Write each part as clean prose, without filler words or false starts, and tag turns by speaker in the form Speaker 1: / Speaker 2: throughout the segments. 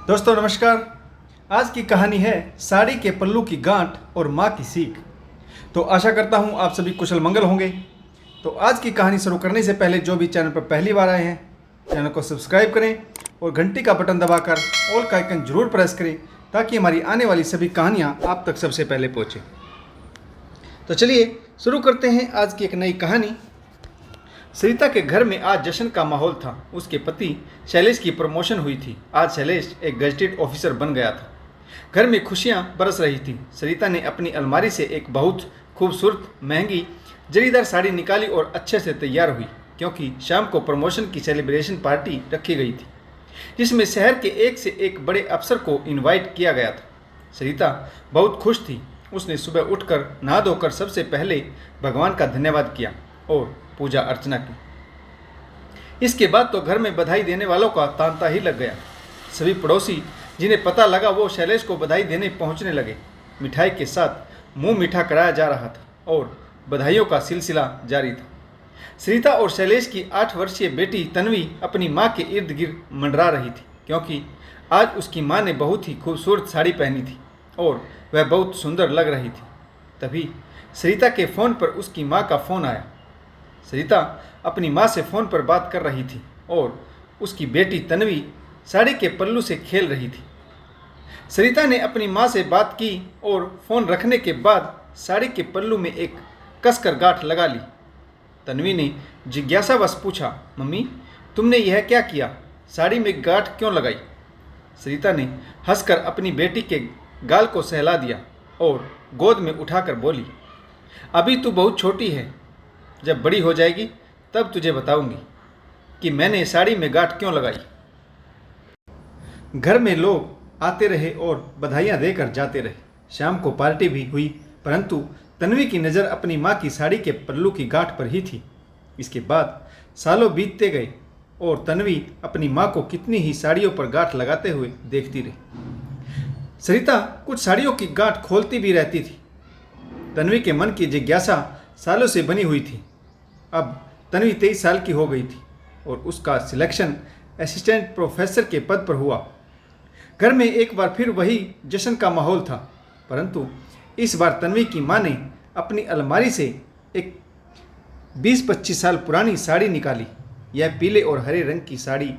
Speaker 1: दोस्तों नमस्कार। आज की कहानी है साड़ी के पल्लू की गांठ और माँ की सीख। तो आशा करता हूँ आप सभी कुशल मंगल होंगे। तो आज की कहानी शुरू करने से पहले जो भी चैनल पर पहली बार आए हैं चैनल को सब्सक्राइब करें और घंटी का बटन दबाकर ऑल का आइकन जरूर प्रेस करें ताकि हमारी आने वाली सभी कहानियाँ आप तक सबसे पहले पहुँचें। तो चलिए शुरू करते हैं आज की एक नई कहानी। सरिता के घर में आज जश्न का माहौल था। उसके पति शैलेश की प्रमोशन हुई थी। आज शैलेश एक गजेटेड ऑफिसर बन गया था। घर में खुशियां बरस रही थी। सरिता ने अपनी अलमारी से एक बहुत खूबसूरत महंगी जरीदार साड़ी निकाली और अच्छे से तैयार हुई, क्योंकि शाम को प्रमोशन की सेलिब्रेशन पार्टी रखी गई थी जिसमें शहर के एक से एक बड़े अफसर को इनवाइट किया गया था। सरिता बहुत खुश थी। उसने सुबह उठकर नहा धोकर सबसे पहले भगवान का धन्यवाद किया और पूजा अर्चना की। इसके बाद तो घर में बधाई देने वालों का तांता ही लग गया। सभी पड़ोसी जिन्हें पता लगा वो शैलेश को बधाई देने पहुंचने लगे। मिठाई के साथ मुंह मीठा कराया जा रहा था और बधाइयों का सिलसिला जारी था। सरिता और शैलेश की 8 वर्षीय बेटी तन्वी अपनी माँ के इर्द गिर्द मंडरा रही थी, क्योंकि आज उसकी माँ ने बहुत ही खूबसूरत साड़ी पहनी थी और वह बहुत सुंदर लग रही थी। तभी सरिता के फ़ोन पर उसकी माँ का फ़ोन आया। सरिता अपनी माँ से फ़ोन पर बात कर रही थी और उसकी बेटी तन्वी साड़ी के पल्लू से खेल रही थी। सरिता ने अपनी माँ से बात की और फ़ोन रखने के बाद साड़ी के पल्लू में एक कसकर गांठ लगा ली। तन्वी ने जिज्ञासावश पूछा, मम्मी तुमने यह क्या किया? साड़ी में गांठ क्यों लगाई? सरिता ने हंसकर अपनी बेटी के गाल को सहला दिया और गोद में उठाकर बोली, अभी तू बहुत छोटी है, जब बड़ी हो जाएगी तब तुझे बताऊंगी कि मैंने साड़ी में गांठ क्यों लगाई। घर में लोग आते रहे और बधाइयाँ देकर जाते रहे। शाम को पार्टी भी हुई, परंतु तन्वी की नज़र अपनी माँ की साड़ी के पल्लू की गांठ पर ही थी। इसके बाद सालों बीतते गए और तन्वी अपनी माँ को कितनी ही साड़ियों पर गांठ लगाते हुए देखती रही। सरिता कुछ साड़ियों की गांठ खोलती भी रहती थी। तन्वी के मन की जिज्ञासा सालों से बनी हुई थी। अब तन्वी 23 साल की हो गई थी और उसका सिलेक्शन असिस्टेंट प्रोफेसर के पद पर हुआ। घर में एक बार फिर वही जश्न का माहौल था, परंतु इस बार तन्वी की माँ ने अपनी अलमारी से एक 20-25 साल पुरानी साड़ी निकाली। यह पीले और हरे रंग की साड़ी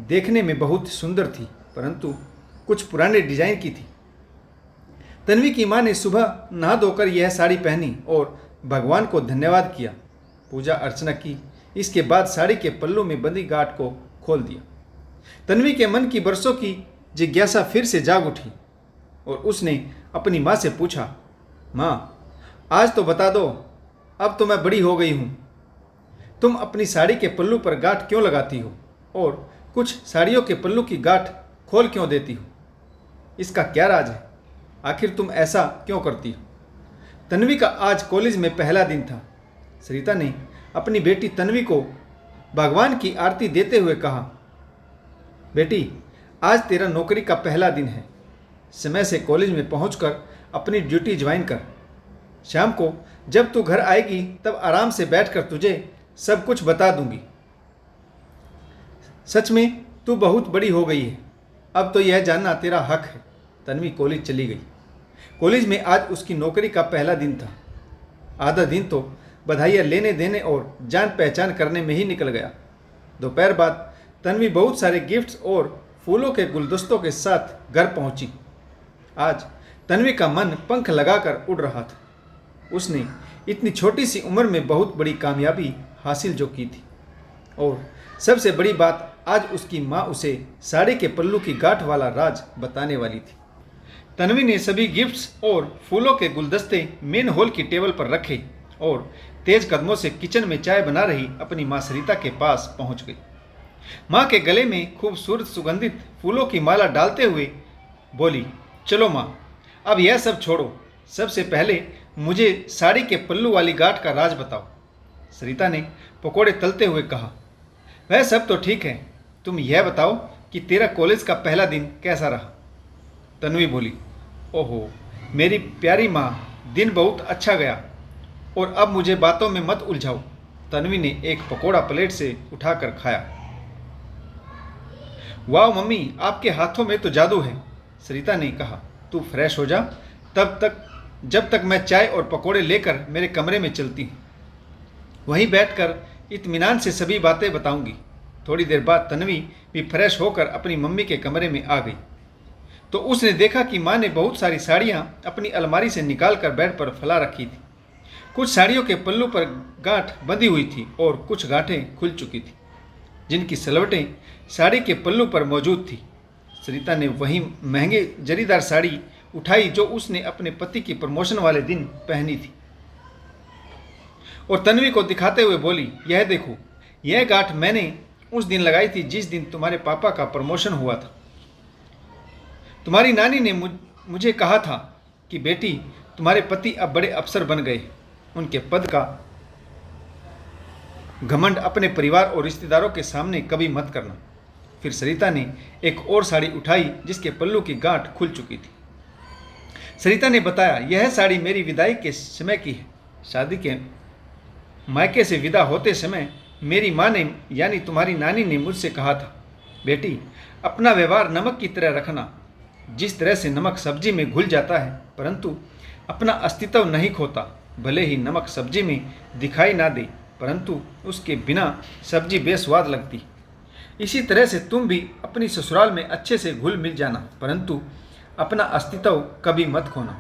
Speaker 1: देखने में बहुत सुंदर थी, परंतु कुछ पुराने डिजाइन की थी। तन्वी की माँ ने सुबह नहा धोकर यह साड़ी पहनी और भगवान को धन्यवाद किया, पूजा अर्चना की। इसके बाद साड़ी के पल्लू में बंधी गांठ को खोल दिया। तन्वी के मन की बरसों की जिज्ञासा फिर से जाग उठी और उसने अपनी माँ से पूछा, माँ आज तो बता दो, अब तो मैं बड़ी हो गई हूँ, तुम अपनी साड़ी के पल्लू पर गांठ क्यों लगाती हो और कुछ साड़ियों के पल्लू की गांठ खोल क्यों देती हो? इसका क्या राज है? आखिर तुम ऐसा क्यों करती हो? तन्वी का आज कॉलेज में पहला दिन था। सरिता ने अपनी बेटी तन्वी को भगवान की आरती देते हुए कहा, बेटी आज तेरा नौकरी का पहला दिन है। समय से कॉलेज में पहुंचकर अपनी ड्यूटी ज्वाइन कर। शाम को जब तू घर आएगी तब आराम से बैठकर तुझे सब कुछ बता दूंगी। सच में तू बहुत बड़ी हो गई है, अब तो यह जानना तेरा हक है। तन्वी कॉलेज चली गई। कॉलेज में आज उसकी नौकरी का पहला दिन था। आधा दिन तो बधाइयाँ लेने देने और जान पहचान करने में ही निकल गया। दोपहर बाद तन्वी बहुत सारे गिफ्ट्स और फूलों के गुलदस्तों के साथ घर पहुंची। आज तन्वी का मन पंख लगाकर उड़ रहा था। उसने इतनी छोटी सी उम्र में बहुत बड़ी कामयाबी हासिल जो की थी, और सबसे बड़ी बात आज उसकी माँ उसे साड़ी के पल्लू की गांठ वाला राज बताने वाली थी। तन्वी ने सभी गिफ्ट्स और फूलों के गुलदस्ते मेन हॉल की टेबल पर रखे और तेज कदमों से किचन में चाय बना रही अपनी माँ सरिता के पास पहुंच गई। माँ के गले में खूबसूरत सुगंधित फूलों की माला डालते हुए बोली, चलो माँ अब यह सब छोड़ो, सबसे पहले मुझे साड़ी के पल्लू वाली गांठ का राज बताओ। सरिता ने पकोड़े तलते हुए कहा, वह सब तो ठीक है, तुम यह बताओ कि तेरा कॉलेज का पहला दिन कैसा रहा? तन्वी बोली, ओहो मेरी प्यारी माँ, दिन बहुत अच्छा गया और अब मुझे बातों में मत उलझाओ। तन्वी ने एक पकोड़ा प्लेट से उठाकर खाया। वाह मम्मी, आपके हाथों में तो जादू है, सरिता ने कहा। तू फ्रेश हो जा, जब तक मैं चाय और पकोड़े लेकर मेरे कमरे में चलती हूँ। वहीं बैठकर इत्मीनान से सभी बातें बताऊंगी। थोड़ी देर बाद तन्वी भी फ्रेश होकर अपनी मम्मी के कमरे में आ गई तो उसने देखा कि माँ ने बहुत सारी साड़ियाँ अपनी अलमारी से निकालकर बेड पर फैला रखी थी। कुछ साड़ियों के पल्लू पर गांठ बंधी हुई थी और कुछ गांठें खुल चुकी थी, जिनकी सलवटें साड़ी के पल्लू पर मौजूद थी। सरिता ने वही महंगे जरीदार साड़ी उठाई जो उसने अपने पति की प्रमोशन वाले दिन पहनी थी और तन्वी को दिखाते हुए बोली, यह देखो, यह गांठ मैंने उस दिन लगाई थी जिस दिन तुम्हारे पापा का प्रमोशन हुआ था। तुम्हारी नानी ने मुझे कहा था कि बेटी, तुम्हारे पति अब बड़े अफसर बन गए, उनके पद का घमंड अपने परिवार और रिश्तेदारों के सामने कभी मत करना। फिर सरिता ने एक और साड़ी उठाई जिसके पल्लू की गांठ खुल चुकी थी। सरिता ने बताया, यह साड़ी मेरी विदाई के समय की है। शादी के मायके से विदा होते समय मेरी माँ ने यानी तुम्हारी नानी ने मुझसे कहा था, बेटी, अपना व्यवहार नमक की तरह रखना। जिस तरह से नमक सब्जी में घुल जाता है परंतु अपना अस्तित्व नहीं खोता, भले ही नमक सब्जी में दिखाई ना दे परंतु उसके बिना सब्जी बेस्वाद लगती। इसी तरह से तुम भी अपनी ससुराल में अच्छे से घुल मिल जाना परंतु अपना अस्तित्व कभी मत खोना।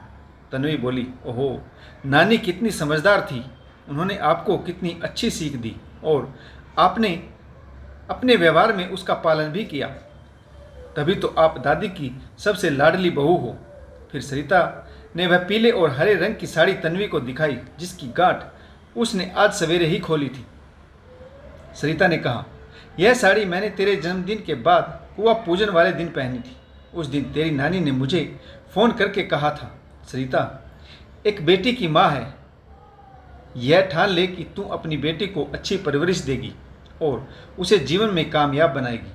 Speaker 1: तन्वी बोली, ओहो, नानी कितनी समझदार थी, उन्होंने आपको कितनी अच्छी सीख दी और आपने अपने व्यवहार में उसका पालन भी किया, तभी तो आप दादी की सबसे लाडली बहू हो। फिर सरिता ने वह पीले और हरे रंग की साड़ी तन्वी को दिखाई जिसकी गांठ उसने आज सवेरे ही खोली थी। सरिता ने कहा, यह साड़ी मैंने तेरे जन्मदिन के बाद कुआं पूजन वाले दिन पहनी थी। उस दिन तेरी नानी ने मुझे फ़ोन करके कहा था, सरिता, एक बेटी की माँ है, यह ठान ले कि तू अपनी बेटी को अच्छी परवरिश देगी और उसे जीवन में कामयाब बनाएगी।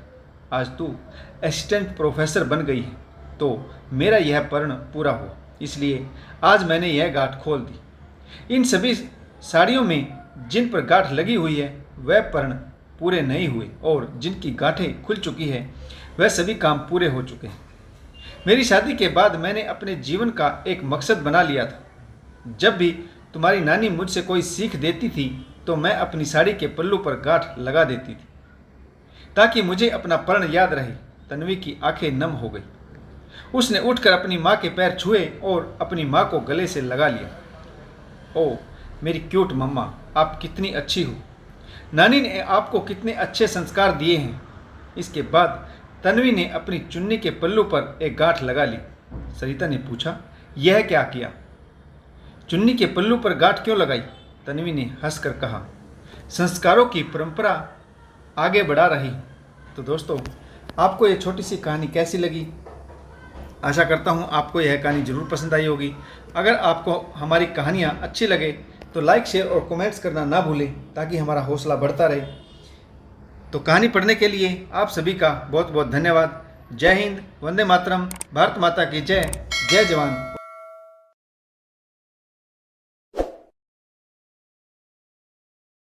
Speaker 1: आज तू असिस्टेंट प्रोफेसर बन गई है तो मेरा यह पर्ण पूरा हुआ, इसलिए आज मैंने यह गांठ खोल दी। इन सभी साड़ियों में जिन पर गांठ लगी हुई है वह पर्ण पूरे नहीं हुए और जिनकी गांठें खुल चुकी है वह सभी काम पूरे हो चुके हैं। मेरी शादी के बाद मैंने अपने जीवन का एक मकसद बना लिया था। जब भी तुम्हारी नानी मुझसे कोई सीख देती थी तो मैं अपनी साड़ी के पल्लू पर गांठ लगा देती थी ताकि मुझे अपना पर्ण याद रहे। तन्वी की आंखें नम हो गई। उसने उठकर अपनी माँ के पैर छुए और अपनी माँ को गले से लगा लिया। ओह मेरी क्यूट मम्मा, आप कितनी अच्छी हो, नानी ने आपको कितने अच्छे संस्कार दिए हैं। इसके बाद तन्वी ने अपनी चुन्नी के पल्लू पर एक गांठ लगा ली। सरिता ने पूछा, यह क्या किया? चुन्नी के पल्लू पर गांठ क्यों लगाई? तन्वी ने हंसकर कहा, संस्कारों की परंपरा आगे बढ़ा रही। तो दोस्तों, आपको ये छोटी सी कहानी कैसी लगी? आशा करता हूँ आपको यह कहानी ज़रूर पसंद आई होगी। अगर आपको हमारी कहानियाँ अच्छी लगे तो लाइक, शेयर और कमेंट्स करना ना भूलें ताकि हमारा हौसला बढ़ता रहे। तो कहानी पढ़ने के लिए आप सभी का बहुत बहुत धन्यवाद। जय हिंद, वंदे मातरम, भारत माता की जय, जय जवान